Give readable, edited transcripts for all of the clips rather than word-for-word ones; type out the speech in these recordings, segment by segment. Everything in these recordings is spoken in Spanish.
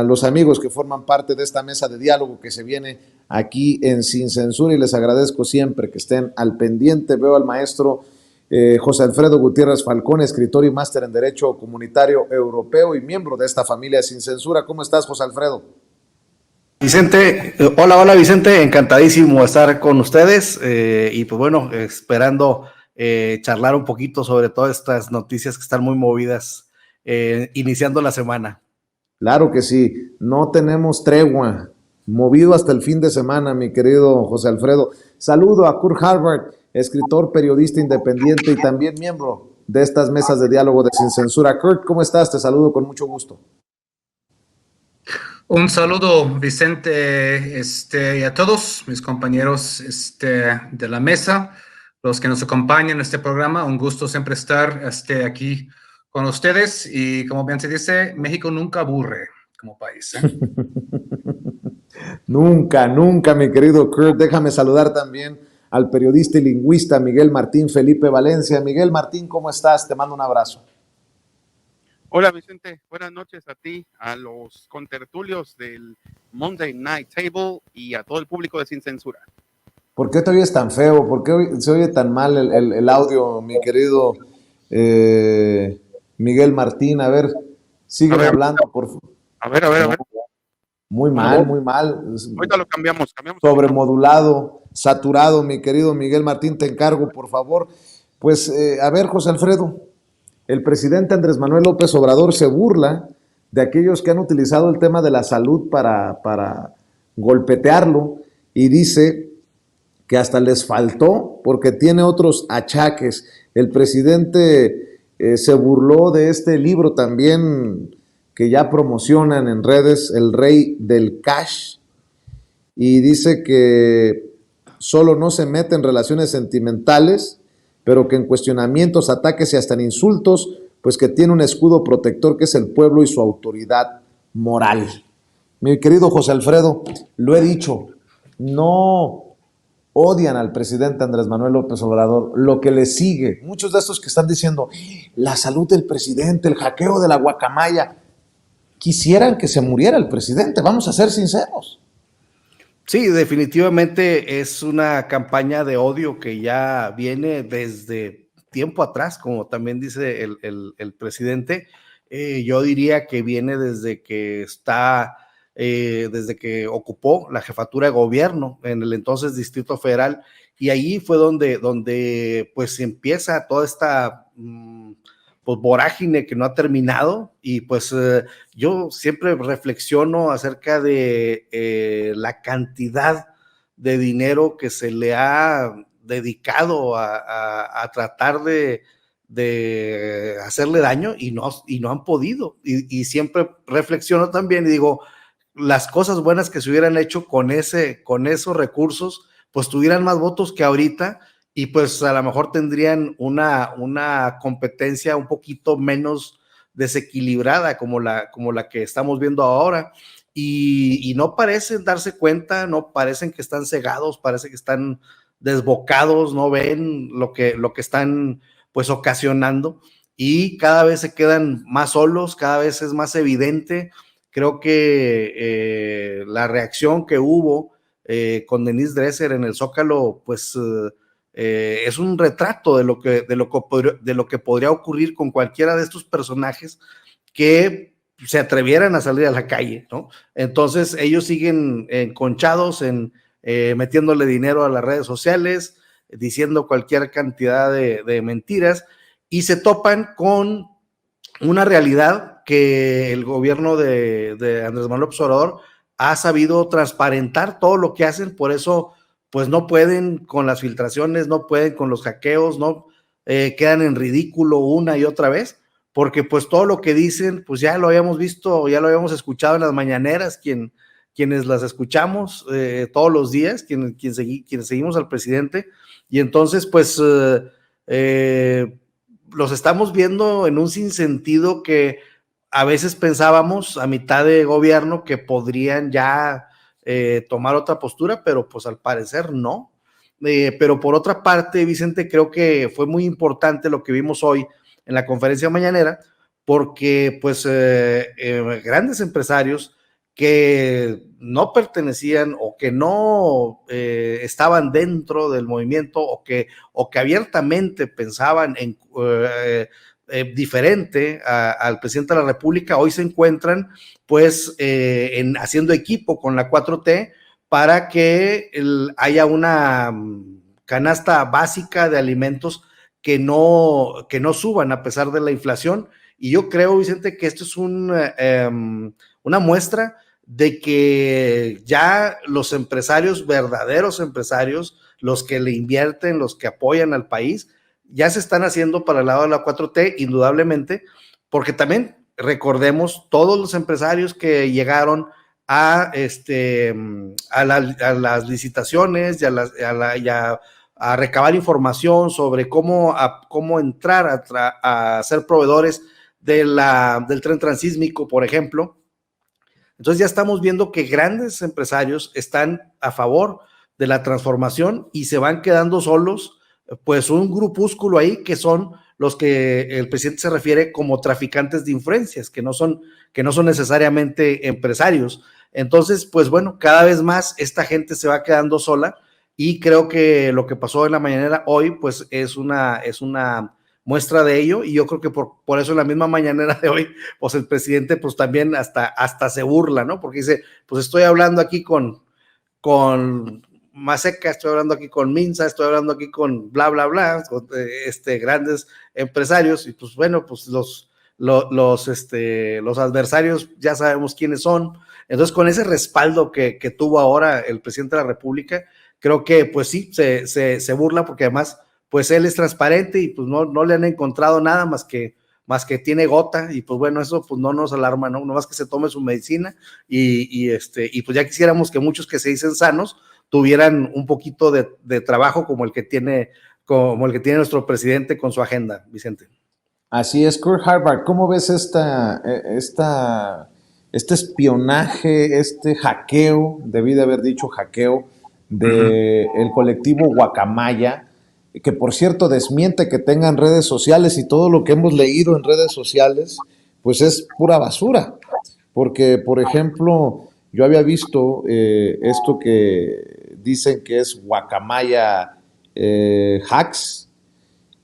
los amigos que forman parte de esta mesa de diálogo que se viene aquí en Sin Censura, y les agradezco siempre que estén al pendiente. Veo al maestro José Alfredo Gutiérrez Falcón, escritor y máster en Derecho Comunitario Europeo y miembro de esta familia Sin Censura. ¿Cómo estás, José Alfredo? Vicente, hola Vicente, encantadísimo de estar con ustedes y pues bueno, esperando charlar un poquito sobre todas estas noticias que están muy movidas iniciando la semana. Claro que sí, no tenemos tregua, movido hasta el fin de semana, mi querido José Alfredo. Saludo a Kurt Harvard, escritor, periodista independiente y también miembro de estas mesas de diálogo de Sin Censura. Kurt, ¿cómo estás? Te saludo con mucho gusto. Un saludo, Vicente, y a todos mis compañeros de la mesa, los que nos acompañan en este programa. Un gusto siempre estar aquí con ustedes. Y como bien se dice, México nunca aburre como país. Nunca, nunca, mi querido Kurt. Déjame saludar también al periodista y lingüista Miguel Martín Felipe Valencia. Miguel Martín, ¿cómo estás? Te mando un abrazo. Hola Vicente, buenas noches a ti, a los contertulios del Monday Night Table y a todo el público de Sin Censura. ¿Por qué te oyes tan feo? ¿Por qué se oye tan mal el audio, mi querido Miguel Martín? A ver, sígueme hablando, por favor. A ver. Muy mal, muy mal. Ahorita lo cambiamos. Sobremodulado, saturado, mi querido Miguel Martín, te encargo, por favor. Pues, a ver, José Alfredo, el presidente Andrés Manuel López Obrador se burla de aquellos que han utilizado el tema de la salud para golpetearlo y dice que hasta les faltó porque tiene otros achaques. El presidente se burló de este libro también que ya promocionan en redes, El Rey del Cash, y dice que solo no se mete en relaciones sentimentales, pero que en cuestionamientos, ataques y hasta en insultos, pues que tiene un escudo protector que es el pueblo y su autoridad moral. Mi querido José Alfredo, lo he dicho, no odian al presidente Andrés Manuel López Obrador, lo que le sigue. Muchos de estos que están diciendo, la salud del presidente, el hackeo de la guacamaya, quisieran que se muriera el presidente, vamos a ser sinceros. Sí, definitivamente es una campaña de odio que ya viene desde tiempo atrás, como también dice el presidente. Yo diría que viene desde que desde que ocupó la jefatura de gobierno en el entonces Distrito Federal, y ahí fue donde pues empieza toda esta pues vorágine que no ha terminado, y pues yo siempre reflexiono acerca de la cantidad de dinero que se le ha dedicado a tratar de hacerle daño y no han podido, y siempre reflexiono también y digo, las cosas buenas que se hubieran hecho con esos recursos, pues tuvieran más votos que ahorita, y pues a lo mejor tendrían una competencia un poquito menos desequilibrada como la que estamos viendo ahora, y no parecen darse cuenta, no parecen que están cegados, parece que están desbocados, no ven lo que están pues ocasionando, y cada vez se quedan más solos, cada vez es más evidente. Creo que la reacción que hubo con Denise Dresser en el Zócalo, pues es un retrato de lo que podría ocurrir con cualquiera de estos personajes que se atrevieran a salir a la calle, ¿no? Entonces ellos siguen enconchados metiéndole dinero a las redes sociales, diciendo cualquier cantidad de mentiras, y se topan con una realidad que el gobierno de Andrés Manuel López Obrador ha sabido transparentar todo lo que hacen. Por eso pues no pueden con las filtraciones, no pueden con los hackeos, no quedan en ridículo una y otra vez, porque pues todo lo que dicen pues ya lo habíamos visto, ya lo habíamos escuchado en las mañaneras, quienes las escuchamos todos los días, quienes seguimos al presidente, y entonces pues los estamos viendo en un sinsentido que a veces pensábamos a mitad de gobierno que podrían ya tomar otra postura, pero pues al parecer no. Pero por otra parte, Vicente, creo que fue muy importante lo que vimos hoy en la conferencia mañanera, porque pues grandes empresarios que no pertenecían o que no estaban dentro del movimiento o que abiertamente pensaban en diferente al presidente de la República, hoy se encuentran pues haciendo equipo con la 4T para que haya una canasta básica de alimentos que no suban a pesar de la inflación. Y yo creo, Vicente, que esto es una muestra de que ya los empresarios, verdaderos empresarios, los que le invierten, los que apoyan al país, ya se están haciendo para el lado de la 4T, indudablemente, porque también recordemos todos los empresarios que llegaron a las licitaciones y a recabar información sobre cómo entrar a ser proveedores del tren transísmico, por ejemplo. Entonces ya estamos viendo que grandes empresarios están a favor de la transformación y se van quedando solos, pues un grupúsculo ahí que son los que el presidente se refiere como traficantes de influencias, que no son necesariamente empresarios. Entonces, pues bueno, cada vez más esta gente se va quedando sola y creo que lo que pasó en la mañanera hoy, pues es una muestra de ello, y yo creo que por eso en la misma mañanera de hoy, pues el presidente pues también hasta se burla, ¿no? Porque dice, pues estoy hablando aquí con Maseca, estoy hablando aquí con Minza, estoy hablando aquí con bla, bla, bla, con, grandes empresarios, y pues bueno, pues los adversarios ya sabemos quiénes son. Entonces, con ese respaldo que tuvo ahora el presidente de la República, creo que pues sí, se burla, porque además pues él es transparente y pues no le han encontrado nada más que tiene gota, y pues bueno, eso pues no nos alarma, ¿no? Nomás que se tome su medicina y pues ya quisiéramos que muchos que se dicen sanos tuvieran un poquito de trabajo como el que tiene nuestro presidente con su agenda, Vicente. Así es, Kurt Harvard, ¿cómo ves este espionaje, este hackeo, debí de haber dicho hackeo, del colectivo Guacamaya, que por cierto desmiente que tengan redes sociales, y todo lo que hemos leído en redes sociales, pues es pura basura? Porque, por ejemplo, yo había visto esto que dicen que es Guacamaya Hacks,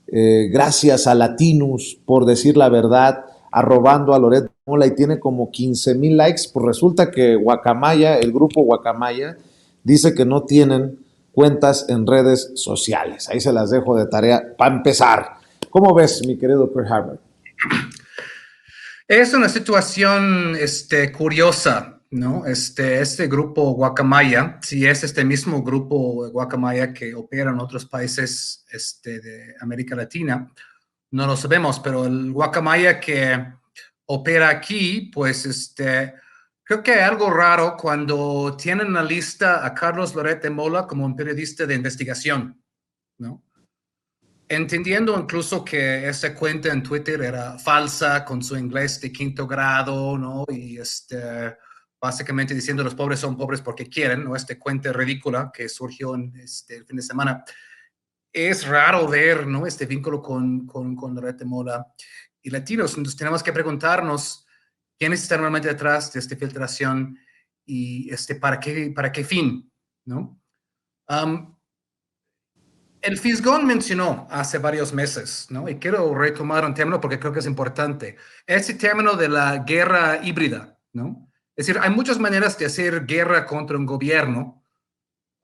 gracias a Latinus por decir la verdad, arrobando a Loret Mola, y tiene como 15,000 likes. Pues resulta que Guacamaya, el grupo Guacamaya, dice que no tienen cuentas en redes sociales. Ahí se las dejo de tarea para empezar. ¿Cómo ves, mi querido Kurt Harvard? Es una situación curiosa, ¿no? Este grupo Guacamaya, si es este mismo grupo Guacamaya que opera en otros países de América Latina, no lo sabemos, pero el Guacamaya que opera aquí, pues creo que hay algo raro cuando tienen en la lista a Carlos Loret de Mola como un periodista de investigación, ¿no? Entendiendo incluso que esa cuenta en Twitter era falsa, con su inglés de 5º grado, ¿no? Y básicamente diciendo los pobres son pobres porque quieren, ¿no? Esta cuenta ridícula que surgió en el fin de semana. Es raro ver, ¿no? Este vínculo con Loret de Mola y Latinos. Entonces tenemos que preguntarnos quiénes están realmente detrás de esta filtración y para qué fin, ¿no? El Fisgón mencionó hace varios meses, ¿no? Y quiero retomar un término porque creo que es importante. Ese término de la guerra híbrida, ¿no? Es decir, hay muchas maneras de hacer guerra contra un gobierno,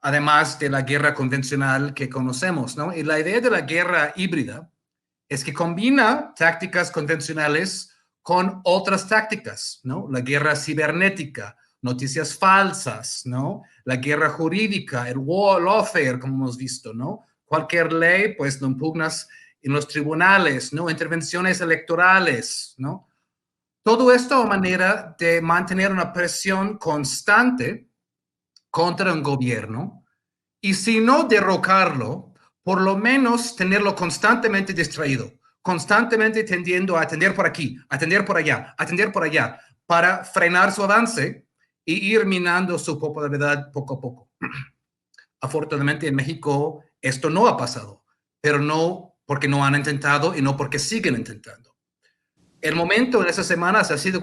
además de la guerra convencional que conocemos, ¿no? Y la idea de la guerra híbrida es que combina tácticas convencionales con otras tácticas, ¿no? La guerra cibernética, noticias falsas, ¿no? La guerra jurídica, el lawfare, como hemos visto, ¿no? Cualquier ley, pues lo impugnas en los tribunales, ¿no? Intervenciones electorales, ¿no? Todo esto a manera de mantener una presión constante contra un gobierno, y si no derrocarlo, por lo menos tenerlo constantemente distraído, constantemente tendiendo a atender por aquí, atender por allá, para frenar su avance y ir minando su popularidad poco a poco. Afortunadamente en México esto no ha pasado, pero no porque no han intentado y no porque siguen intentando. el momento en esas semanas ha sido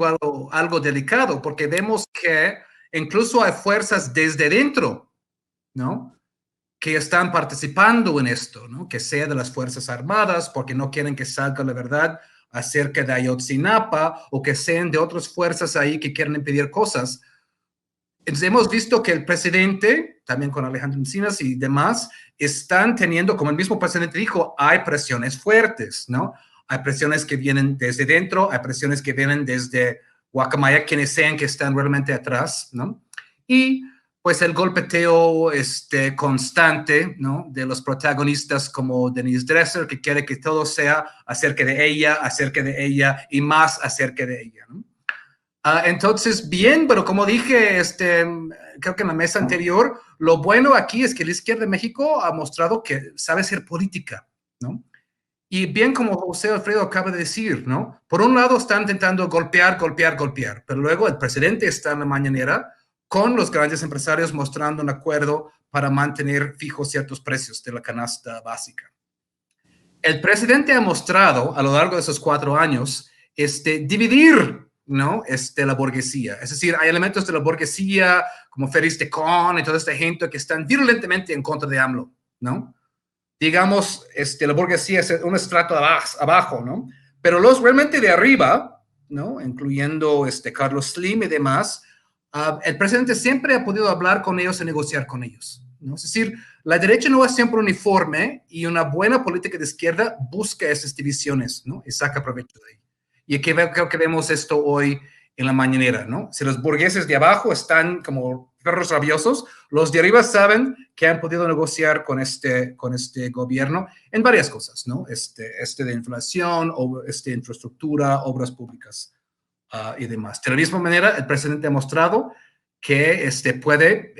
algo delicado, porque vemos que incluso hay fuerzas desde dentro, ¿no?, que están participando en esto, ¿no?, que sea de las Fuerzas Armadas, porque no quieren que salga la verdad acerca de Ayotzinapa, o que sean de otras fuerzas ahí que quieren impedir cosas. Entonces, hemos visto que el presidente, también con Alejandro Encinas y demás, están teniendo, como el mismo presidente dijo, hay presiones fuertes, ¿no? Hay presiones que vienen desde dentro, hay presiones que vienen desde Guacamaya, quienes sean que están realmente atrás, ¿no? Y pues el golpeteo constante, ¿no?, de los protagonistas como Denise Dresser, que quiere que todo sea acerca de ella y más acerca de ella, ¿no? Entonces, bien, pero como dije, creo que en la mesa anterior, lo bueno aquí es que la izquierda de México ha mostrado que sabe hacer política, ¿no? Y bien como José Alfredo acaba de decir, ¿no? Por un lado están intentando golpear, pero luego el presidente está en la mañanera con los grandes empresarios mostrando un acuerdo para mantener fijos ciertos precios de la canasta básica. El presidente ha mostrado a lo largo de esos 4 años dividir, ¿no?, la burguesía. Es decir, hay elementos de la burguesía como Félix Tecón y toda esta gente que están virulentemente en contra de AMLO, ¿no? Digamos, la burguesía es un estrato abajo, ¿no? Pero los realmente de arriba, ¿no?, incluyendo Carlos Slim y demás, el presidente siempre ha podido hablar con ellos y negociar con ellos, ¿no? Es decir, la derecha no es siempre uniforme, y una buena política de izquierda busca esas divisiones, ¿no?, y saca provecho de ahí. Y aquí creo que vemos esto hoy en la mañanera, ¿no? Si los burgueses de abajo están como perros rabiosos, los de arriba saben que han podido negociar con este gobierno en varias cosas, ¿no? De inflación, infraestructura, obras públicas y demás. De la misma manera, el presidente ha mostrado que puede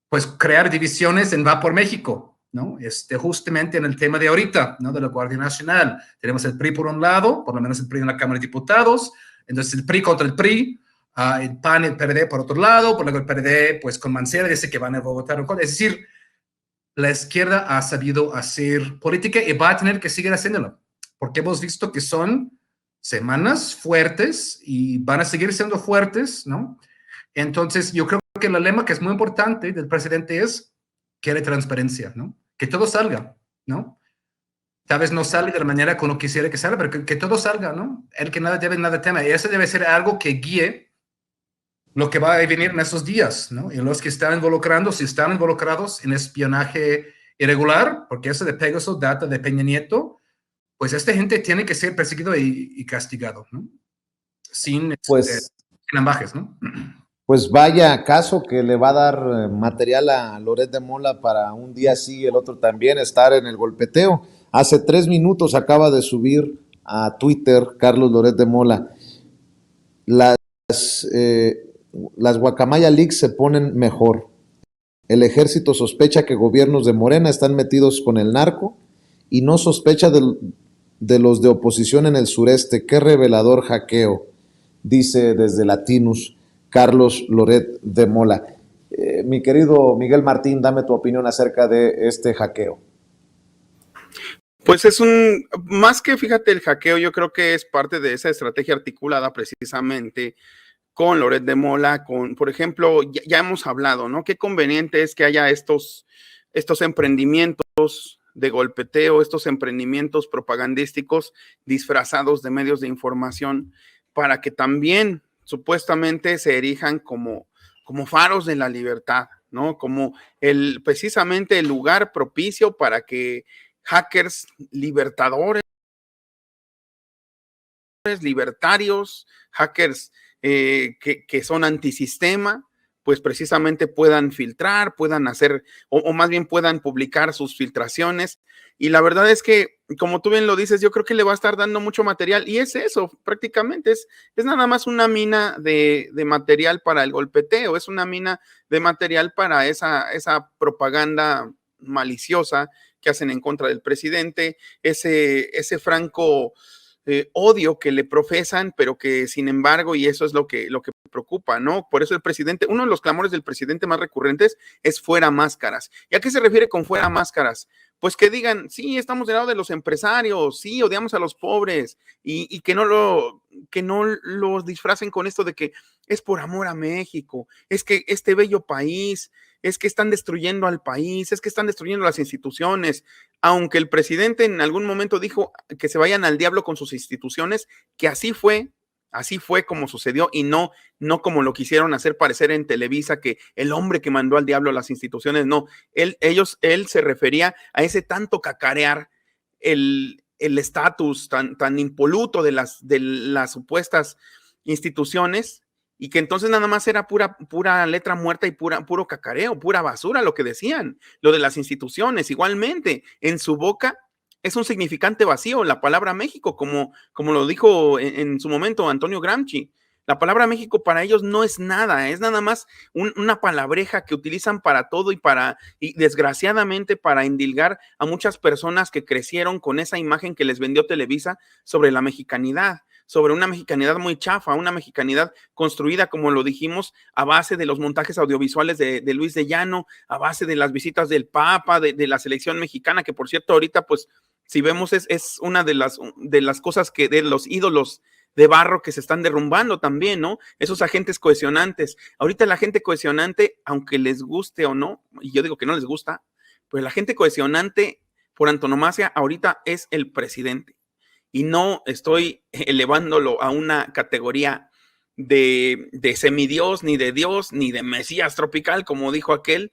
pues crear divisiones en Va por México, ¿no? Justamente en el tema de ahorita, ¿no?, de la Guardia Nacional. Tenemos el PRI por un lado, por lo menos el PRI en la Cámara de Diputados, entonces el PRI contra el PRI, el PAN y el PRD por otro lado, por luego el PRD pues con Mancera dice que van a votar en contra. Es decir, la izquierda ha sabido hacer política y va a tener que seguir haciéndolo, porque hemos visto que son semanas fuertes y van a seguir siendo fuertes, ¿no? Entonces, yo creo que el lema que es muy importante del presidente es quiere transparencia, ¿no? Que todo salga, ¿no? Tal vez no sale de la manera que uno quisiera que salga, pero que todo salga, ¿no? El que nada debe, nada teme. Y eso debe ser algo que guíe lo que va a venir en esos días, ¿no? Y los que están involucrando, si están involucrados en espionaje irregular, porque eso de Pegasus data de Peña Nieto, pues esta gente tiene que ser perseguido y castigado, ¿no? Sin Pues, ambajes, ¿no? pues vaya caso que le va a dar material a Loret de Mola para un día sí y el otro también estar en el golpeteo. Hace 3 minutos acaba de subir a Twitter Carlos Loret de Mola. Las, las Guacamaya Leaks se ponen mejor. El ejército sospecha que gobiernos de Morena están metidos con el narco y no sospecha de los de oposición en el sureste. Qué revelador hackeo, dice desde Latinus Carlos Loret de Mola. Mi querido Miguel Martín, dame tu opinión acerca de este hackeo. Pues más que fíjate el hackeo, yo creo que es parte de esa estrategia articulada precisamente con Loret de Mola, por ejemplo, ya hemos hablado, ¿no? Qué conveniente es que haya estos emprendimientos de golpeteo, estos emprendimientos propagandísticos disfrazados de medios de información para que también supuestamente se erijan como faros de la libertad, ¿no? Como precisamente el lugar propicio para que hackers libertadores, libertarios, hackers que son antisistema, pues precisamente puedan filtrar, puedan hacer, o más bien puedan publicar sus filtraciones. Y la verdad es que, como tú bien lo dices, yo creo que le va a estar dando mucho material, y es eso, prácticamente es nada más una mina de material para el golpeteo, es una mina de material para esa propaganda maliciosa que hacen en contra del presidente, ese franco odio que le profesan, pero que sin embargo, y eso es lo que preocupa, ¿no? Por eso el presidente, uno de los clamores del presidente más recurrentes es fuera máscaras. ¿Y a qué se refiere con fuera máscaras? pues que digan, sí, estamos del lado de los empresarios, sí, odiamos a los pobres, y que no los disfracen con esto de que es por amor a México, es que este bello país, es que están destruyendo al país, es que están destruyendo las instituciones, aunque el presidente en algún momento dijo que se vayan al diablo con sus instituciones, que así fue como sucedió, y no como lo quisieron hacer parecer en Televisa, que el hombre que mandó al diablo a las instituciones, no, él se refería a ese tanto cacarear el estatus tan impoluto de las supuestas instituciones, y que entonces nada más era pura letra muerta y puro cacareo, pura basura lo que decían, lo de las instituciones. Igualmente, en su boca es un significante vacío la palabra México, como lo dijo en su momento Antonio Gramsci. La palabra México para ellos no es nada más una palabreja que utilizan para todo y desgraciadamente para endilgar a muchas personas que crecieron con esa imagen que les vendió Televisa sobre la mexicanidad, sobre una mexicanidad muy chafa, una mexicanidad construida, como lo dijimos, a base de los montajes audiovisuales de Luis de Llano, a base de las visitas del Papa, de la selección mexicana, que por cierto ahorita pues si vemos es una de las cosas de los ídolos de barro que se están derrumbando también, ¿no? Esos agentes cohesionantes. Ahorita la gente cohesionante, aunque les guste o no, y yo digo que no les gusta, pues la gente cohesionante por antonomasia ahorita es el presidente. Y no estoy elevándolo a una categoría de semidios, ni de mesías tropical, como dijo aquel,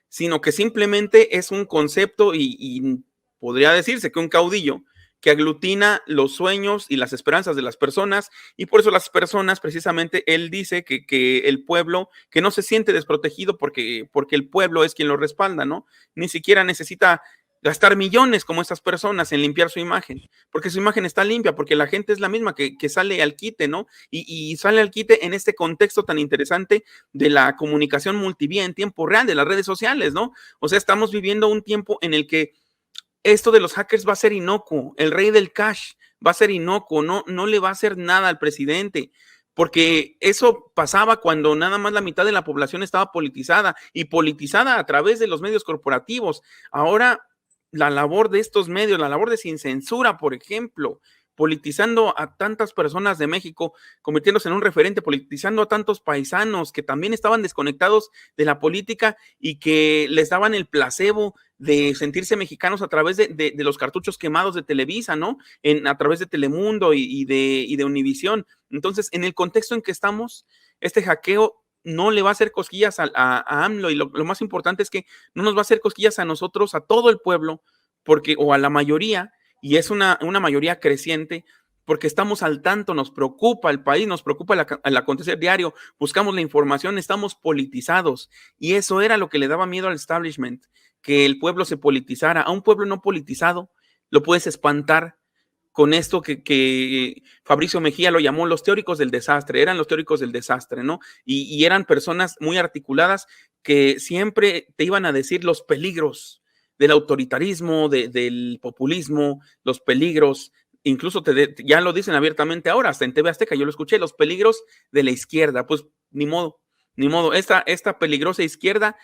sino que simplemente es un concepto y podría decirse que un caudillo que aglutina los sueños y las esperanzas de las personas, y por eso las personas, precisamente, él dice que el pueblo, que no se siente desprotegido porque el pueblo es quien lo respalda, ¿no? Ni siquiera necesita gastar millones como estas personas en limpiar su imagen, porque su imagen está limpia, porque la gente es la misma que sale al quite, ¿no? Y sale al quite en este contexto tan interesante de la comunicación multivía en tiempo real, de las redes sociales, ¿no? O sea, estamos viviendo un tiempo en el que esto de los hackers va a ser inocuo, el rey del cash va a ser inocuo, no le va a hacer nada al presidente, porque eso pasaba cuando nada más la mitad de la población estaba politizada, y politizada a través de los medios corporativos. Ahora la labor de estos medios, la labor de Sin Censura, por ejemplo, politizando a tantas personas de México, convirtiéndose en un referente, politizando a tantos paisanos que también estaban desconectados de la política y que les daban el placebo de sentirse mexicanos a través de los cartuchos quemados de Televisa, ¿no? A través de Telemundo y de Univisión. Entonces, en el contexto en que estamos, este hackeo no le va a hacer cosquillas a AMLO, y lo más importante es que no nos va a hacer cosquillas a nosotros, a todo el pueblo, o a la mayoría, y es una mayoría creciente, porque estamos al tanto, nos preocupa el país, nos preocupa el acontecer diario, buscamos la información, estamos politizados, y eso era lo que le daba miedo al establishment, que el pueblo se politizara. A un pueblo no politizado lo puedes espantar con esto que Fabricio Mejía lo llamó los teóricos del desastre, eran los teóricos del desastre, ¿no? Y eran personas muy articuladas que siempre te iban a decir los peligros del autoritarismo, del populismo, los peligros, incluso ya lo dicen abiertamente ahora, hasta en TV Azteca, yo lo escuché, los peligros de la izquierda. Pues ni modo, esta peligrosa izquierda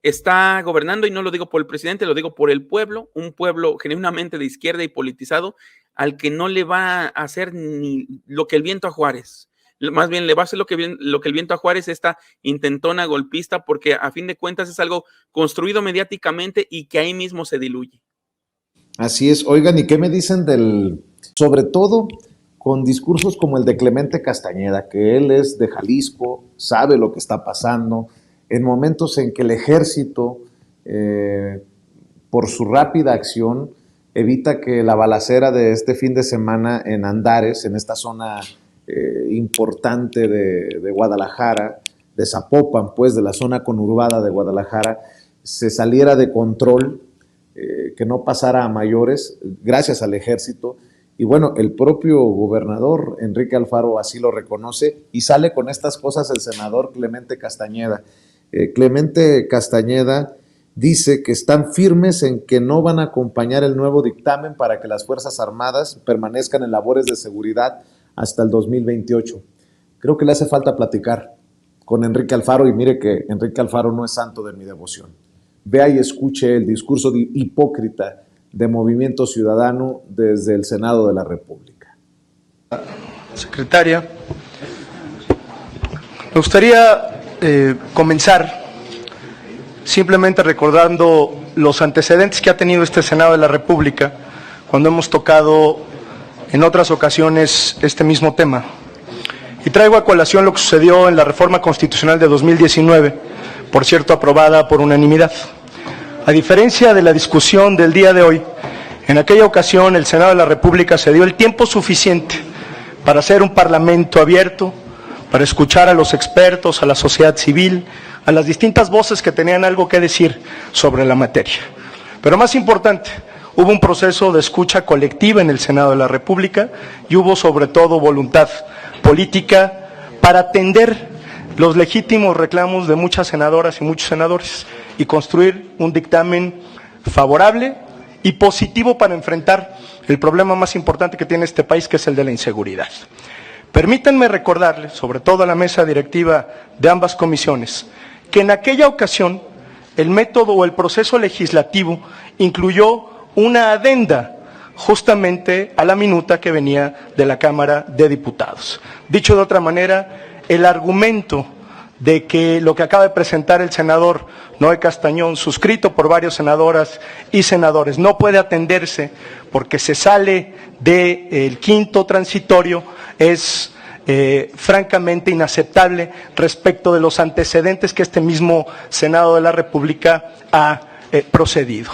está gobernando, y no lo digo por el presidente, lo digo por el pueblo, un pueblo genuinamente de izquierda y politizado, al que no le va a hacer ni lo que el viento a Juárez. Más bien le va a hacer lo que el viento a Juárez, esta intentona golpista, porque a fin de cuentas es algo construido mediáticamente y que ahí mismo se diluye. Así es. Oigan, ¿y qué me dicen sobre todo con discursos como el de Clemente Castañeda, que él es de Jalisco, sabe lo que está pasando, en momentos en que el ejército, por su rápida acción, evita que la balacera de este fin de semana en Andares, en esta zona importante de Guadalajara, de Zapopan, pues de la zona conurbada de Guadalajara, se saliera de control, que no pasara a mayores, gracias al ejército. Y bueno, el propio gobernador Enrique Alfaro así lo reconoce, y sale con estas cosas el senador Clemente Castañeda. Clemente Castañeda dice que están firmes en que no van a acompañar el nuevo dictamen para que las Fuerzas Armadas permanezcan en labores de seguridad hasta el 2028. Creo que le hace falta platicar con Enrique Alfaro, y mire que Enrique Alfaro no es santo de mi devoción. vea y escuche el discurso hipócrita de Movimiento Ciudadano desde el Senado de la República. Secretaria, me gustaría comenzar simplemente recordando los antecedentes que ha tenido este Senado de la República cuando hemos tocado en otras ocasiones este mismo tema. Y traigo a colación lo que sucedió en la reforma constitucional de 2019, por cierto aprobada por unanimidad. A diferencia de la discusión del día de hoy, en aquella ocasión el Senado de la República se dio el tiempo suficiente para hacer un parlamento abierto, para escuchar a los expertos, a la sociedad civil, a las distintas voces que tenían algo que decir sobre la materia. Pero más importante, hubo un proceso de escucha colectiva en el Senado de la República y hubo sobre todo voluntad política para atender los legítimos reclamos de muchas senadoras y muchos senadores y construir un dictamen favorable y positivo para enfrentar el problema más importante que tiene este país, que es el de la inseguridad. Permítanme recordarles, sobre todo a la mesa directiva de ambas comisiones, que en aquella ocasión el método o el proceso legislativo incluyó una adenda justamente a la minuta que venía de la Cámara de Diputados. Dicho de otra manera, el argumento de que lo que acaba de presentar el senador Noé Castañón, suscrito por varias senadoras y senadores, no puede atenderse porque se sale del quinto transitorio, es francamente inaceptable respecto de los antecedentes que este mismo Senado de la República ha procedido.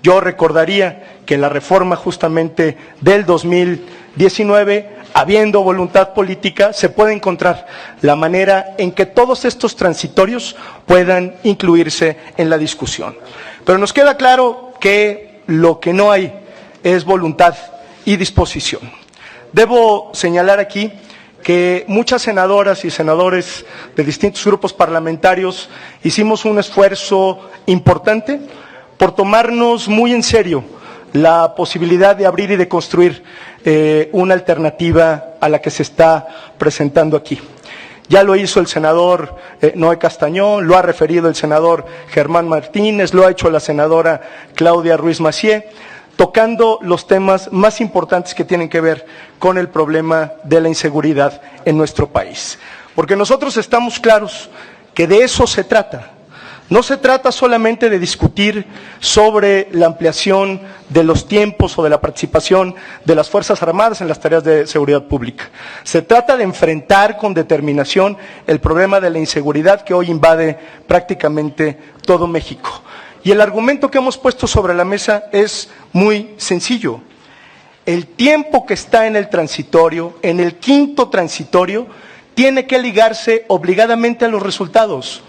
Yo recordaría que en la reforma justamente del 2019, habiendo voluntad política, se puede encontrar la manera en que todos estos transitorios puedan incluirse en la discusión. Pero nos queda claro que lo que no hay es voluntad y disposición. Debo señalar aquí que muchas senadoras y senadores de distintos grupos parlamentarios hicimos un esfuerzo importante por tomarnos muy en serio la posibilidad de abrir y de construir una alternativa a la que se está presentando aquí. Ya lo hizo el senador Noé Castañón, lo ha referido el senador Germán Martínez, lo ha hecho la senadora Claudia Ruiz Massieu, tocando los temas más importantes que tienen que ver con el problema de la inseguridad en nuestro país. Porque nosotros estamos claros que de eso se trata. No se trata solamente de discutir sobre la ampliación de los tiempos o de la participación de las Fuerzas Armadas en las tareas de seguridad pública. Se trata de enfrentar con determinación el problema de la inseguridad que hoy invade prácticamente todo México. Y el argumento que hemos puesto sobre la mesa es muy sencillo. El tiempo que está en el transitorio, en el quinto transitorio, tiene que ligarse obligadamente a los resultados.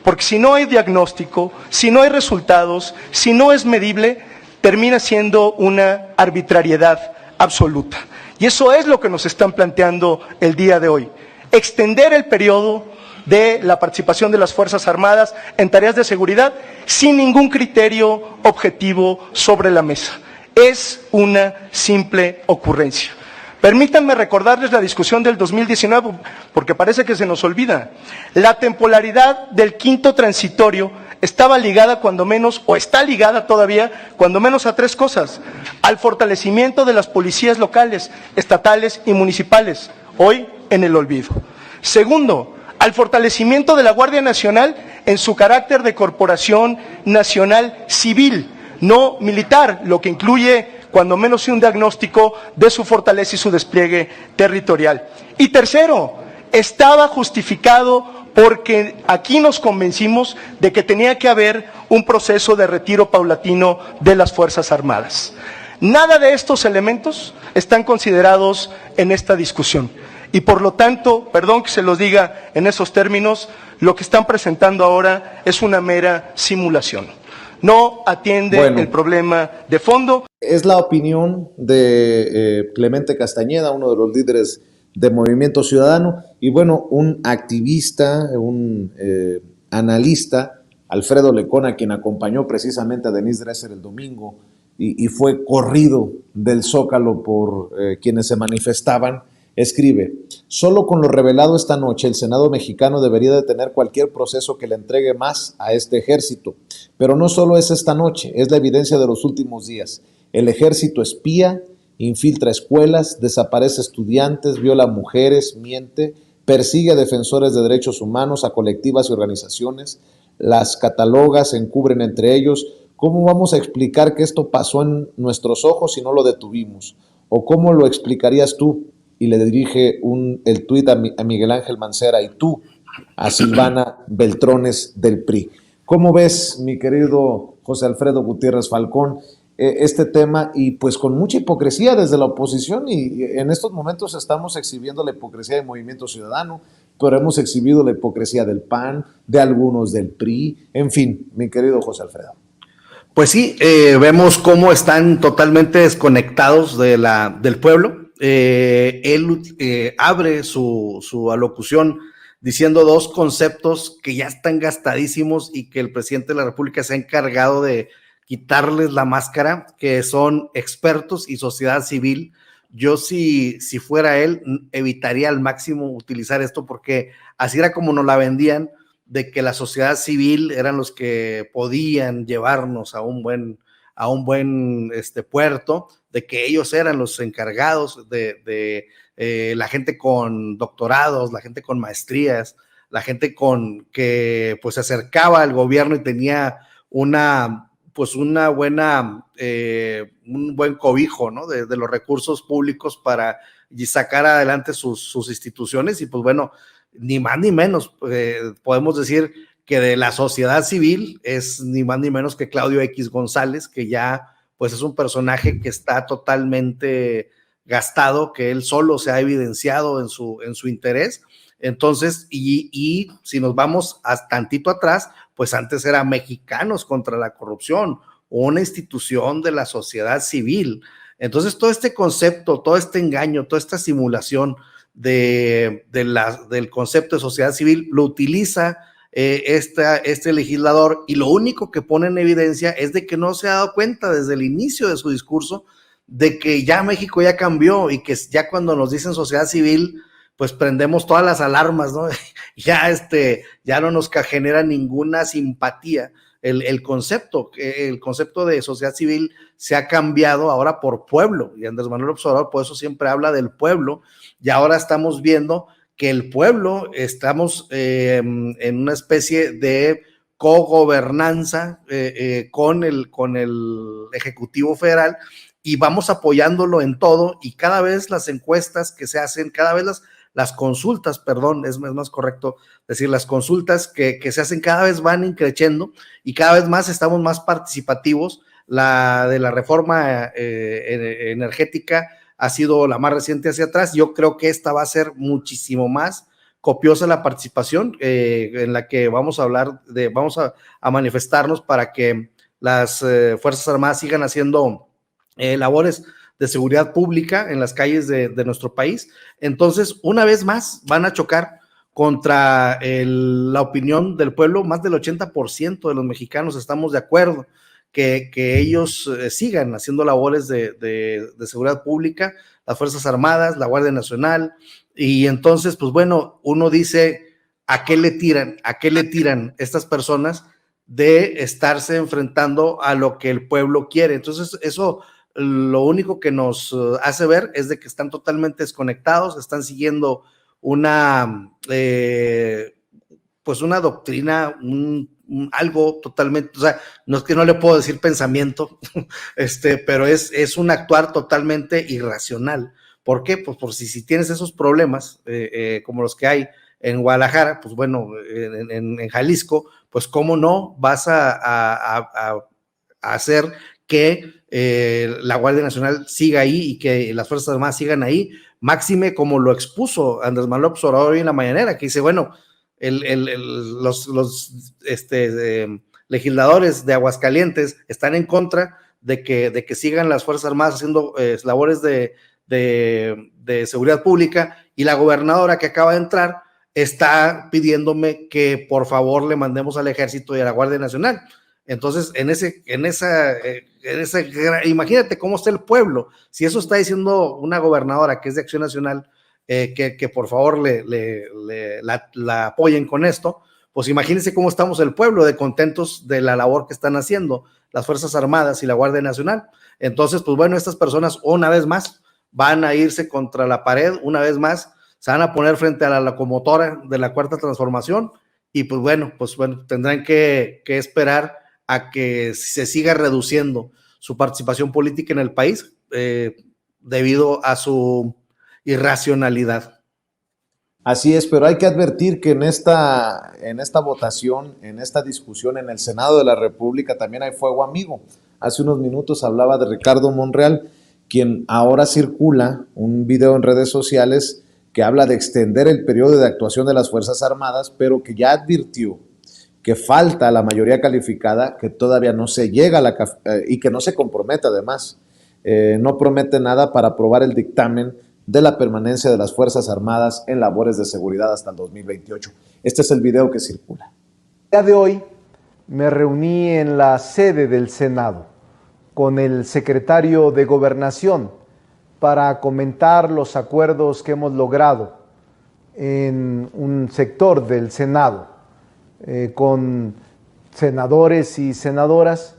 Porque si no hay diagnóstico, si no hay resultados, si no es medible, termina siendo una arbitrariedad absoluta. Y eso es lo que nos están planteando el día de hoy. Extender el periodo de la participación de las Fuerzas Armadas en tareas de seguridad sin ningún criterio objetivo sobre la mesa. Es una simple ocurrencia. Permítanme recordarles la discusión del 2019, porque parece que se nos olvida. La temporalidad del quinto transitorio estaba ligada cuando menos, o está ligada todavía, cuando menos a tres cosas. Al fortalecimiento de las policías locales, estatales y municipales, hoy en el olvido. Segundo, al fortalecimiento de la Guardia Nacional en su carácter de corporación nacional civil, no militar, lo que incluye cuando menos un diagnóstico de su fortaleza y su despliegue territorial. Y tercero, estaba justificado porque aquí nos convencimos de que tenía que haber un proceso de retiro paulatino de las Fuerzas Armadas. Nada de estos elementos están considerados en esta discusión. Y por lo tanto, perdón que se los diga en esos términos, lo que están presentando ahora es una mera simulación. No atiende el problema de fondo. Es la opinión de Clemente Castañeda, uno de los líderes de Movimiento Ciudadano, y bueno, un activista, un analista, Alfredo Lecona, quien acompañó precisamente a Denise Dresser el domingo y fue corrido del Zócalo por quienes se manifestaban Escribe, solo con lo revelado esta noche el Senado mexicano debería detener cualquier proceso que le entregue más a este ejército. Pero no solo es esta noche, es la evidencia de los últimos días. El ejército espía, infiltra escuelas, desaparece estudiantes, viola mujeres, miente, persigue a defensores de derechos humanos, a colectivas y organizaciones, las cataloga, se encubren entre ellos. ¿Cómo vamos a explicar que esto pasó en nuestros ojos si no lo detuvimos? ¿O cómo lo explicarías tú? Y le dirige el tuit a Miguel Ángel Mancera y tú a Silvana Beltrones del PRI. ¿Cómo ves, mi querido José Alfredo Gutiérrez Falcón, este tema? Y pues con mucha hipocresía desde la oposición, y en estos momentos estamos exhibiendo la hipocresía del Movimiento Ciudadano, pero hemos exhibido la hipocresía del PAN, de algunos del PRI, en fin, mi querido José Alfredo. Pues sí, vemos cómo están totalmente desconectados del pueblo. Él abre su alocución diciendo dos conceptos que ya están gastadísimos y que el presidente de la República se ha encargado de quitarles la máscara, que son expertos y sociedad civil. Yo si fuera él, evitaría al máximo utilizar esto, porque así era como nos la vendían, de que la sociedad civil eran los que podían llevarnos a un buen puerto, de que ellos eran los encargados de la gente con doctorados, la gente con maestrías, la gente que pues se acercaba al gobierno y tenía un buen cobijo, ¿no? de los recursos públicos para sacar adelante sus instituciones. Y pues bueno, ni más ni menos, podemos decir que de la sociedad civil es ni más ni menos que Claudio X González, que ya pues es un personaje que está totalmente gastado, que él solo se ha evidenciado en su interés. Entonces, y si nos vamos tantito atrás, pues antes era Mexicanos contra la Corrupción, una institución de la sociedad civil. Entonces, todo este concepto, todo este engaño, toda esta simulación del concepto de sociedad civil lo utiliza este legislador, y lo único que pone en evidencia es de que no se ha dado cuenta desde el inicio de su discurso de que ya México ya cambió, y que ya cuando nos dicen sociedad civil, pues prendemos todas las alarmas, ¿no? Ya no nos genera ninguna simpatía. El concepto de sociedad civil se ha cambiado ahora por pueblo, y Andrés Manuel López Obrador por eso siempre habla del pueblo, y ahora estamos viendo que el pueblo estamos en una especie de cogobernanza con el Ejecutivo Federal, y vamos apoyándolo en todo, y cada vez las encuestas que se hacen, cada vez las consultas, perdón, es más correcto decir, las consultas que se hacen cada vez van increciendo, y cada vez más estamos más participativos. La de la reforma energética ha sido la más reciente hacia atrás. Yo creo que esta va a ser muchísimo más copiosa la participación, en la que vamos a manifestarnos para que las Fuerzas Armadas sigan haciendo labores de seguridad pública en las calles de nuestro país. Entonces, una vez más, van a chocar contra la opinión del pueblo. Más del 80% de los mexicanos estamos de acuerdo que ellos sigan haciendo labores de seguridad pública, las Fuerzas Armadas, la Guardia Nacional. Y entonces, pues bueno, uno dice, ¿a qué le tiran estas personas de estarse enfrentando a lo que el pueblo quiere? Entonces, eso lo único que nos hace ver es de que están totalmente desconectados, están siguiendo una doctrina, algo totalmente, o sea, no es que no le puedo decir pensamiento, pero es un actuar totalmente irracional. ¿Por qué? Pues por si tienes esos problemas como los que hay en Guadalajara, pues bueno, en Jalisco, pues cómo no vas a hacer que la Guardia Nacional siga ahí y que las Fuerzas Armadas sigan ahí, máxime como lo expuso Andrés Manuel López Obrador hoy en la mañanera, que dice, bueno, los legisladores de Aguascalientes están en contra de que sigan las Fuerzas Armadas haciendo labores de seguridad pública, y la gobernadora que acaba de entrar está pidiéndome que por favor le mandemos al Ejército y a la Guardia Nacional. Entonces, imagínate cómo está el pueblo. Si eso está diciendo una gobernadora que es de Acción Nacional, que por favor la apoyen con esto. Pues imagínense cómo estamos el pueblo de contentos de la labor que están haciendo las Fuerzas Armadas y la Guardia Nacional. Entonces, pues bueno, estas personas una vez más van a irse contra la pared, una vez más se van a poner frente a la locomotora de la Cuarta Transformación y pues bueno, tendrán que esperar a que se siga reduciendo su participación política en el país debido a su irracionalidad. Así es, pero hay que advertir que en esta votación, en esta discusión en el Senado de la República también hay fuego amigo. Hace unos minutos hablaba de Ricardo Monreal, quien ahora circula un video en redes sociales que habla de extender el periodo de actuación de las Fuerzas Armadas, pero que ya advirtió que falta la mayoría calificada, que todavía no se llega a y que no se compromete además. No promete nada para aprobar el dictamen de la permanencia de las Fuerzas Armadas en labores de seguridad hasta el 2028. Este es el video que circula. El día de hoy me reuní en la sede del Senado con el secretario de Gobernación para comentar los acuerdos que hemos logrado en un sector del Senado con senadores y senadoras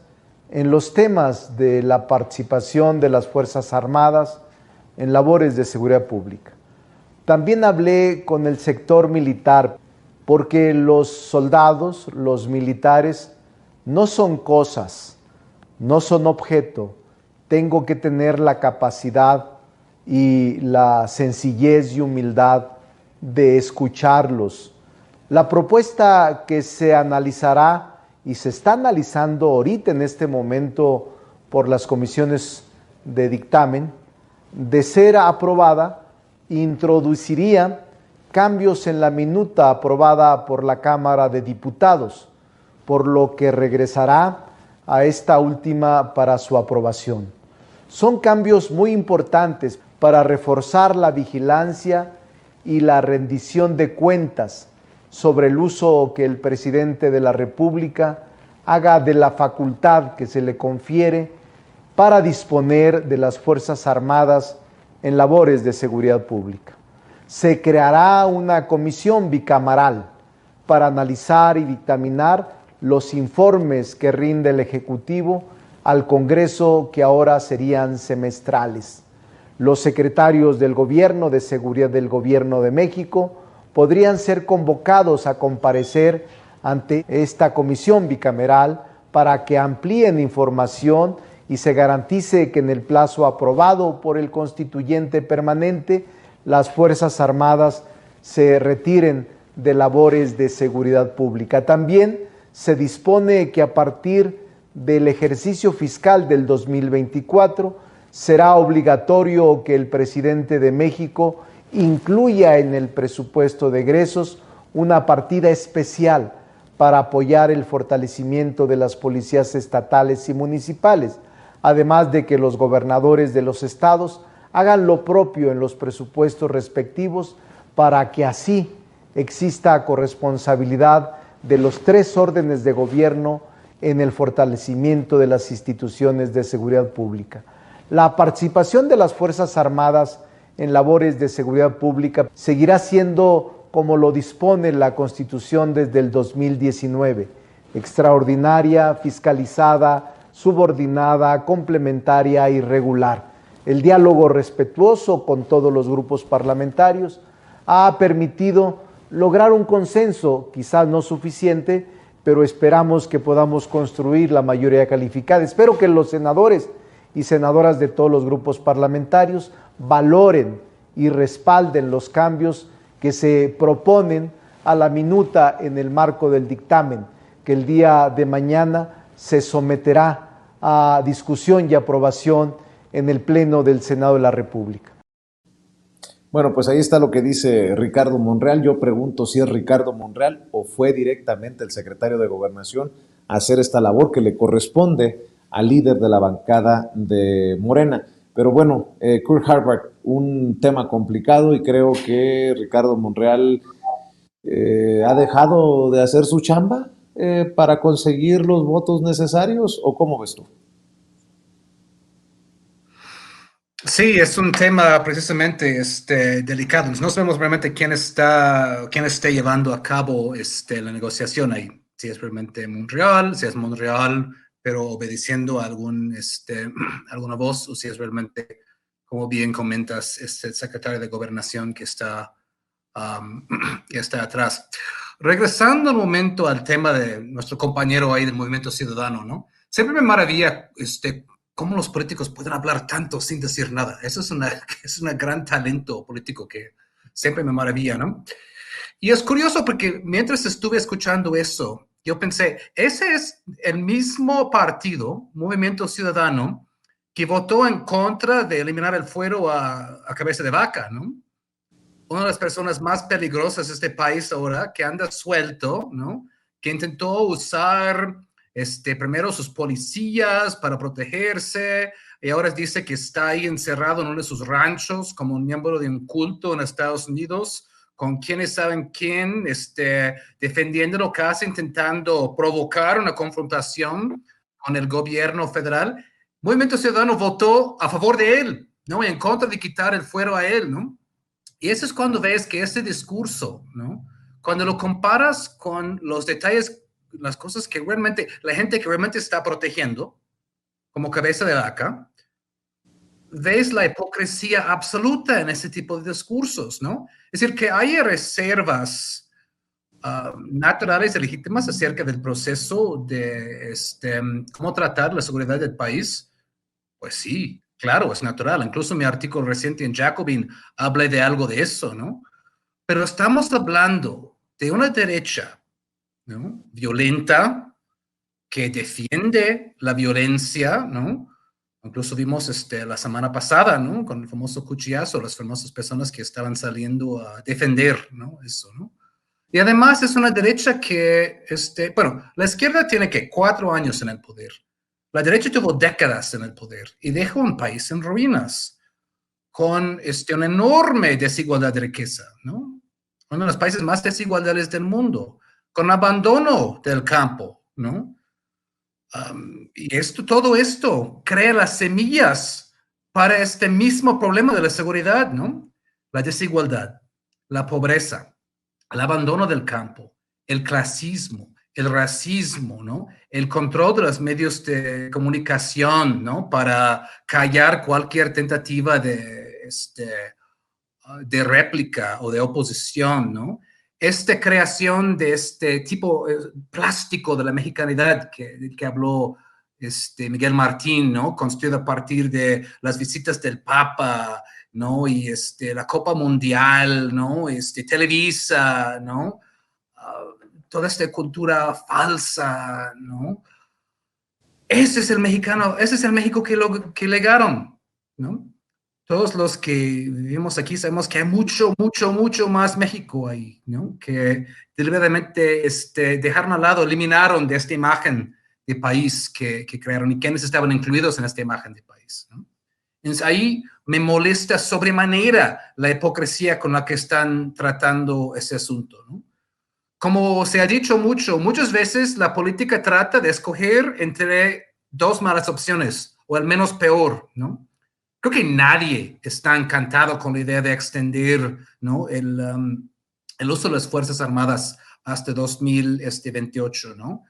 en los temas de la participación de las Fuerzas Armadas en labores de seguridad pública. También hablé con el sector militar porque los soldados, los militares, no son cosas, no son objeto. Tengo que tener la capacidad y la sencillez y humildad de escucharlos. La propuesta que se analizará y se está analizando ahorita en este momento por las comisiones de dictamen, de ser aprobada, introduciría cambios en la minuta aprobada por la Cámara de Diputados, por lo que regresará a esta última para su aprobación. Son cambios muy importantes para reforzar la vigilancia y la rendición de cuentas sobre el uso que el presidente de la República haga de la facultad que se le confiere para disponer de las Fuerzas Armadas en labores de seguridad pública. Se creará una comisión bicameral para analizar y dictaminar los informes que rinde el Ejecutivo al Congreso, que ahora serían semestrales. Los secretarios del Gobierno de Seguridad del Gobierno de México podrían ser convocados a comparecer ante esta comisión bicameral para que amplíen información y se garantice que en el plazo aprobado por el constituyente permanente las Fuerzas Armadas se retiren de labores de seguridad pública. También se dispone que a partir del ejercicio fiscal del 2024 será obligatorio que el presidente de México incluya en el presupuesto de egresos una partida especial para apoyar el fortalecimiento de las policías estatales y municipales, además de que los gobernadores de los estados hagan lo propio en los presupuestos respectivos para que así exista corresponsabilidad de los tres órdenes de gobierno en el fortalecimiento de las instituciones de seguridad pública. La participación de las Fuerzas Armadas en labores de seguridad pública seguirá siendo como lo dispone la Constitución desde el 2019, extraordinaria, fiscalizada, subordinada, complementaria y regular. El diálogo respetuoso con todos los grupos parlamentarios ha permitido lograr un consenso, quizás no suficiente, pero esperamos que podamos construir la mayoría calificada. Espero que los senadores y senadoras de todos los grupos parlamentarios valoren y respalden los cambios que se proponen a la minuta en el marco del dictamen, que el día de mañana se someterá a discusión y aprobación en el Pleno del Senado de la República. Bueno, pues ahí está lo que dice Ricardo Monreal. Yo pregunto si es Ricardo Monreal o fue directamente el secretario de Gobernación a hacer esta labor que le corresponde al líder de la bancada de Morena. Pero bueno, Kurt Harvard, un tema complicado y creo que Ricardo Monreal ha dejado de hacer su chamba para conseguir los votos necesarios, ¿o cómo ves tú? Sí, es un tema precisamente delicado. No sabemos realmente quién esté llevando a cabo la negociación ahí. Si es realmente Montreal, si es Montreal, pero obedeciendo a alguna voz, o si es realmente, como bien comentas, el secretario de Gobernación que está atrás. Regresando un momento al tema de nuestro compañero ahí del Movimiento Ciudadano, ¿no? Siempre me maravilla cómo los políticos pueden hablar tanto sin decir nada. Eso es un gran talento político que siempre me maravilla, ¿no? Y es curioso porque mientras estuve escuchando eso, yo pensé, ese es el mismo partido, Movimiento Ciudadano, que votó en contra de eliminar el fuero a cabeza de vaca, ¿no? Una de las personas más peligrosas de este país ahora, que anda suelto, ¿no? Que intentó usar primero sus policías para protegerse, y ahora dice que está ahí encerrado en uno de sus ranchos como un miembro de un culto en Estados Unidos, con quienes saben quién, defendiéndolo casi, intentando provocar una confrontación con el gobierno federal. Movimiento Ciudadano votó a favor de él, ¿no? En contra de quitar el fuero a él, ¿no? Y eso es cuando ves que ese discurso, ¿no? Cuando lo comparas con los detalles, las cosas que realmente, la gente que realmente está protegiendo, como cabeza de vaca, ves la hipocresía absoluta en ese tipo de discursos, ¿no? Es decir, que hay reservas naturales y legítimas acerca del proceso de cómo tratar la seguridad del país. Pues sí, claro, es natural. Incluso mi artículo reciente en Jacobin habla de algo de eso, ¿no? Pero estamos hablando de una derecha, ¿no? Violenta, que defiende la violencia, ¿no? Incluso vimos la semana pasada, ¿no? Con el famoso cuchillazo, las famosas personas que estaban saliendo a defender, ¿no? Eso, ¿no? Y además es una derecha que, bueno, la izquierda tiene que 4 años en el poder. La derecha tuvo décadas en el poder y dejó un país en ruinas con una enorme desigualdad de riqueza, ¿no? Uno de los países más desiguales del mundo, con abandono del campo, ¿no? Y todo esto crea las semillas para este mismo problema de la seguridad, ¿no? La desigualdad, la pobreza, el abandono del campo, el clasismo, el racismo, ¿no? El control de los medios de comunicación, ¿no? Para callar cualquier tentativa de réplica o de oposición, ¿no? Esta creación de este tipo plástico de la mexicanidad que habló Miguel Martín, ¿no? Construido a partir de las visitas del Papa, ¿no? Y la Copa Mundial, ¿no? Televisa, ¿no? Toda esta cultura falsa, ¿no? Ese es el mexicano, ese es el México que legaron, ¿no? Todos los que vivimos aquí sabemos que hay mucho, mucho, mucho más México ahí, ¿no? Que deliberadamente dejaron al lado, eliminaron de esta imagen de país que crearon y quienes estaban incluidos en esta imagen de país, ¿no? Entonces ahí me molesta sobremanera la hipocresía con la que están tratando ese asunto, ¿no? Como se ha dicho muchas veces la política trata de escoger entre dos malas opciones, o al menos peor, ¿no? Creo que nadie está encantado con la idea de extender, ¿no? el uso de las Fuerzas Armadas hasta 2028, ¿no?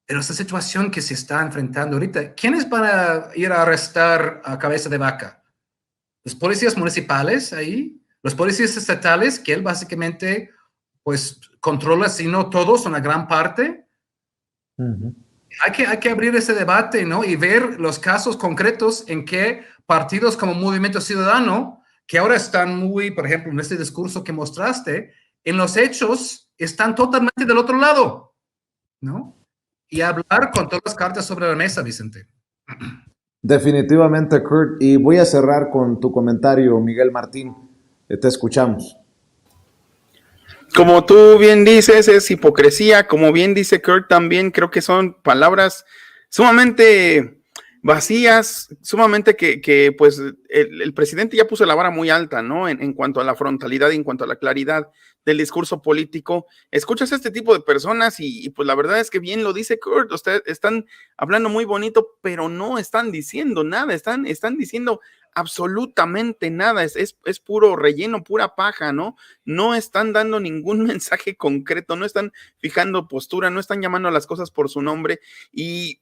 Pero esa situación que se está enfrentando ahorita, ¿quiénes van a ir a arrestar a cabeza de vaca? Los policías municipales ahí, los policías estatales, que él básicamente pues controla, si no todos, una gran parte. Hay que abrir ese debate, ¿no? Y ver los casos concretos en que partidos como Movimiento Ciudadano, que ahora están muy, por ejemplo, en este discurso que mostraste, en los hechos están totalmente del otro lado, ¿no? Y hablar con todas las cartas sobre la mesa, Vicente. Definitivamente, Kurt. Y voy a cerrar con tu comentario, Miguel Martín. Te escuchamos. Como tú bien dices, es hipocresía. Como bien dice Kurt también, creo que son palabras sumamente vacías, sumamente que pues el presidente ya puso la vara muy alta, ¿no? En cuanto a la frontalidad y en cuanto a la claridad del discurso político. Escuchas a este tipo de personas y pues la verdad es que bien lo dice Kurt, ustedes están hablando muy bonito, pero no están diciendo nada, están diciendo absolutamente nada, es puro relleno, pura paja, ¿no? No están dando ningún mensaje concreto, no están fijando postura, no están llamando a las cosas por su nombre. Y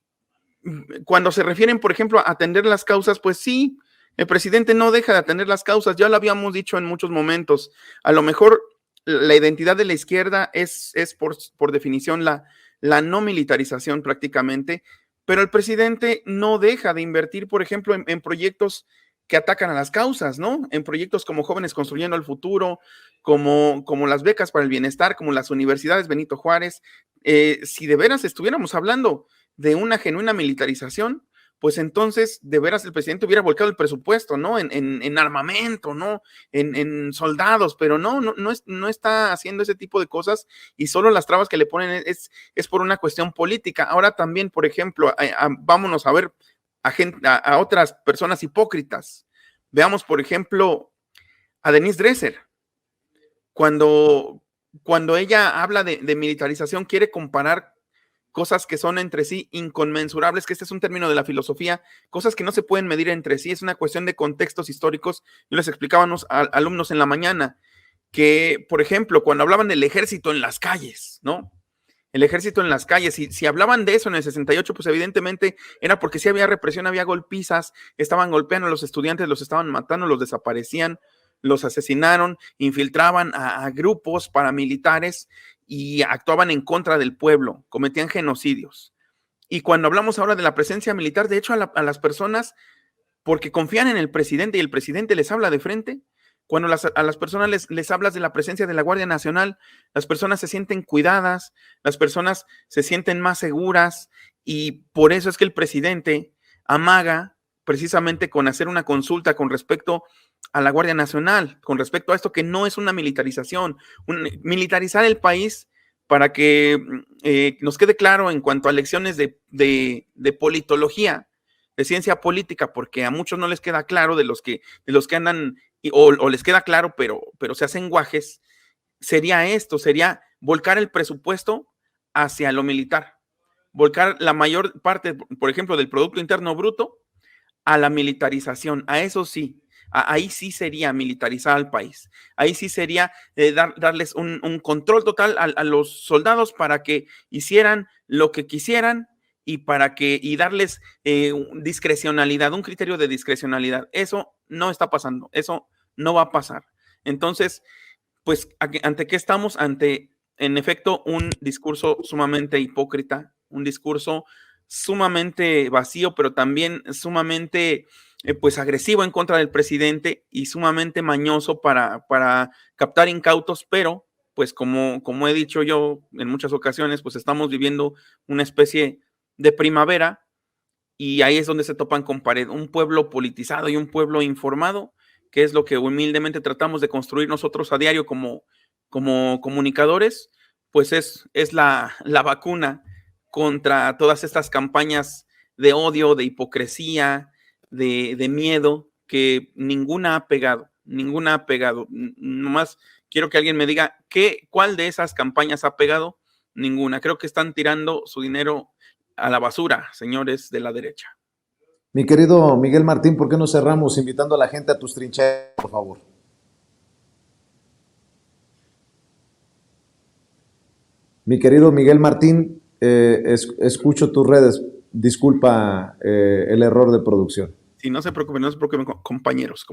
cuando se refieren, por ejemplo, a atender las causas, pues sí, el presidente no deja de atender las causas, ya lo habíamos dicho en muchos momentos. A lo mejor la identidad de la izquierda es por definición la no militarización prácticamente, pero el presidente no deja de invertir, por ejemplo, en proyectos que atacan a las causas, ¿no? En proyectos como Jóvenes Construyendo el Futuro, como las becas para el bienestar, como las universidades Benito Juárez. Si de veras estuviéramos hablando de una genuina militarización, pues entonces de veras el presidente hubiera volcado el presupuesto, ¿no? En armamento, ¿no? En soldados, pero no está haciendo ese tipo de cosas y solo las trabas que le ponen es por una cuestión política. Ahora también, por ejemplo, vámonos a ver a otras personas hipócritas. Veamos, por ejemplo, a Denise Dresser. Cuando ella habla de militarización, quiere comparar cosas que son entre sí inconmensurables, que este es un término de la filosofía, cosas que no se pueden medir entre sí, es una cuestión de contextos históricos. Yo les explicaba a unos alumnos en la mañana que, por ejemplo, cuando hablaban del ejército en las calles, ¿no? El ejército en las calles, si hablaban de eso en el 68, pues evidentemente era porque sí había represión, había golpizas, estaban golpeando a los estudiantes, los estaban matando, los desaparecían, los asesinaron, infiltraban a grupos paramilitares y actuaban en contra del pueblo, cometían genocidios. Y cuando hablamos ahora de la presencia militar, de hecho a las personas, porque confían en el presidente y el presidente les habla de frente, cuando a las personas les hablas de la presencia de la Guardia Nacional, las personas se sienten cuidadas, las personas se sienten más seguras y por eso es que el presidente amaga precisamente con hacer una consulta con respecto a la Guardia Nacional, con respecto a esto que no es una militarización, militarizar el país para que nos quede claro en cuanto a lecciones de politología, de ciencia política, porque a muchos no les queda claro de los que andan o les queda claro, pero se hacen guajes, sería esto, sería volcar el presupuesto hacia lo militar, volcar la mayor parte, por ejemplo, del Producto Interno Bruto a la militarización, a eso sí, ahí sí sería militarizar al país, ahí sí sería darles un control total a los soldados para que hicieran lo que quisieran y darles discrecionalidad, un criterio de discrecionalidad. Eso no está pasando, eso no va a pasar. Entonces, pues, ¿ante qué estamos? Ante, en efecto, un discurso sumamente hipócrita, un discurso sumamente vacío, pero también sumamente, pues, agresivo en contra del presidente y sumamente mañoso para captar incautos, pero, pues, como he dicho yo en muchas ocasiones, pues, estamos viviendo una especie de primavera y ahí es donde se topan con pared, un pueblo politizado y un pueblo informado, que es lo que humildemente tratamos de construir nosotros a diario como comunicadores, pues es la vacuna contra todas estas campañas de odio, de hipocresía, de miedo, que ninguna ha pegado, ninguna ha pegado. Nomás quiero que alguien me diga cuál de esas campañas ha pegado. Ninguna. Creo que están tirando su dinero a la basura, señores de la derecha. Mi querido Miguel Martín, ¿por qué no cerramos invitando a la gente a tus trincheras, por favor? Mi querido Miguel Martín, escucho tus redes. Disculpa el error de producción. Sí, no se preocupen, compañeros.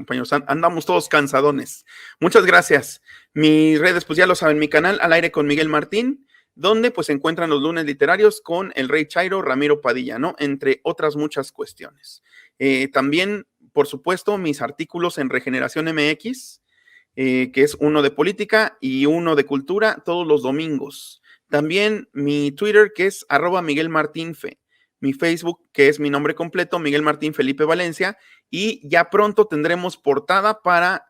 Andamos todos cansadones. Muchas gracias. Mis redes, pues ya lo saben, mi canal Al Aire con Miguel Martín, donde pues se encuentran los lunes literarios con el Rey Chairo, Ramiro Padilla, ¿no? Entre otras muchas cuestiones. También, por supuesto, mis artículos en Regeneración MX, que es uno de política y uno de cultura, todos los domingos. También mi Twitter, que es @MiguelMartinfe. Mi Facebook, que es mi nombre completo, Miguel Martín Felipe Valencia, y ya pronto tendremos portada para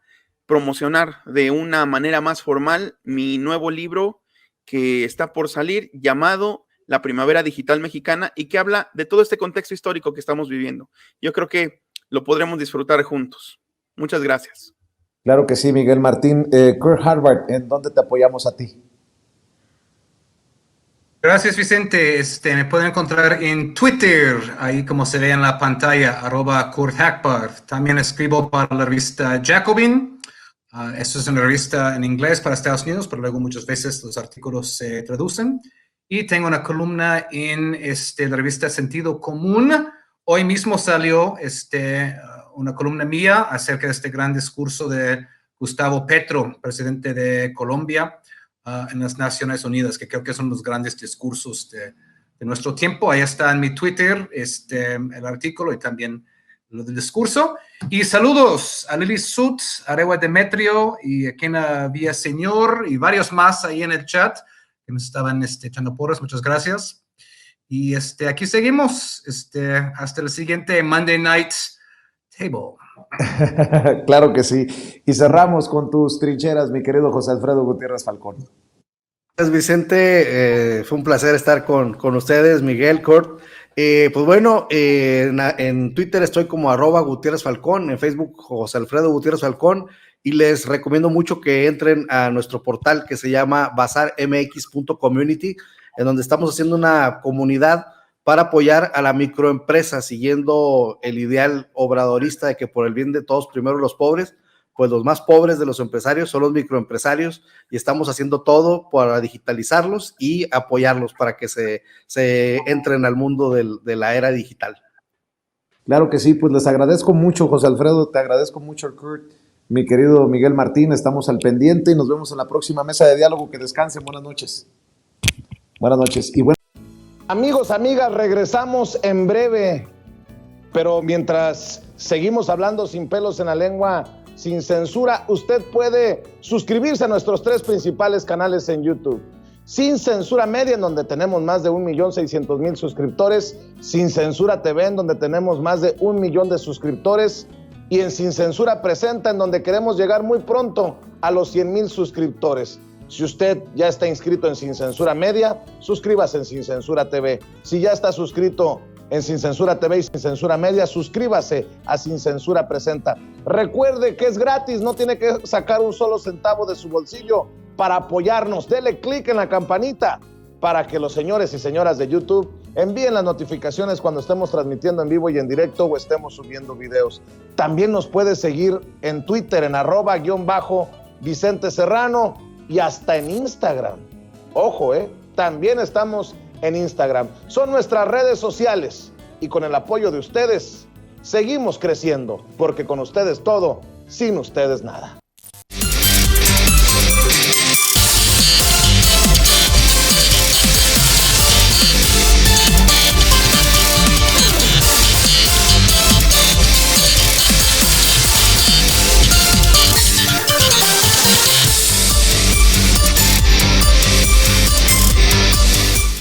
promocionar de una manera más formal mi nuevo libro que está por salir, llamado La Primavera Digital Mexicana, y que habla de todo este contexto histórico que estamos viviendo. Yo creo que lo podremos disfrutar juntos. Muchas gracias. Claro que sí, Miguel Martín. Kurt Harvard, ¿en dónde te apoyamos a ti? Gracias, Vicente. Me pueden encontrar en Twitter, ahí como se ve en la pantalla, @KurtHakbar. También escribo para la revista Jacobin. Esto es una revista en inglés para Estados Unidos, pero luego muchas veces los artículos se traducen. Y tengo una columna en la revista Sentido Común. Hoy mismo salió una columna mía acerca de este gran discurso de Gustavo Petro, presidente de Colombia, en las Naciones Unidas, que creo que son los grandes discursos de nuestro tiempo. Ahí está en mi Twitter el artículo y también lo del discurso. Y saludos a Lili Sut, a Rewa Demetrio y a Kena Villaseñor y varios más ahí en el chat que nos estaban echando porras. Muchas gracias. Y aquí seguimos hasta el siguiente Monday Night Table. Claro que sí. Y cerramos con tus trincheras, mi querido José Alfredo Gutiérrez Falcón. Gracias, Vicente. Fue un placer estar con ustedes, Miguel, Kurt. Pues bueno, en Twitter estoy como @Gutiérrez Falcón, en Facebook José Alfredo Gutiérrez Falcón, y les recomiendo mucho que entren a nuestro portal que se llama bazarmx.community, en donde estamos haciendo una comunidad para apoyar a la microempresa, siguiendo el ideal obradorista de que por el bien de todos, primero los pobres, pues los más pobres de los empresarios son los microempresarios, y estamos haciendo todo para digitalizarlos y apoyarlos para que se entren al mundo de la era digital. Claro que sí, pues les agradezco mucho, José Alfredo, te agradezco mucho, Kurt, mi querido Miguel Martín, estamos al pendiente y nos vemos en la próxima mesa de diálogo. Que descansen, buenas noches. Buenas noches. Y bueno, amigos, amigas, regresamos en breve, pero mientras seguimos hablando sin pelos en la lengua, sin censura, usted puede suscribirse a nuestros 3 principales canales en YouTube. Sin Censura Media, en donde tenemos más de 1,600,000 suscriptores, Sin Censura TV, en donde tenemos más de 1 millón de suscriptores, y en Sin Censura Presenta, en donde queremos llegar muy pronto a los 100,000 suscriptores. Si usted ya está inscrito en Sin Censura Media, suscríbase en Sin Censura TV. Si ya está suscrito en Sin Censura TV y Sin Censura Media, suscríbase a Sin Censura Presenta. Recuerde que es gratis, no tiene que sacar un solo centavo de su bolsillo para apoyarnos. Dele clic en la campanita para que los señores y señoras de YouTube envíen las notificaciones cuando estemos transmitiendo en vivo y en directo o estemos subiendo videos. También nos puede seguir en Twitter en @Vicente Serrano y hasta en Instagram. Ojo, también estamos en Instagram. Son nuestras redes sociales y con el apoyo de ustedes seguimos creciendo, porque con ustedes todo, sin ustedes nada.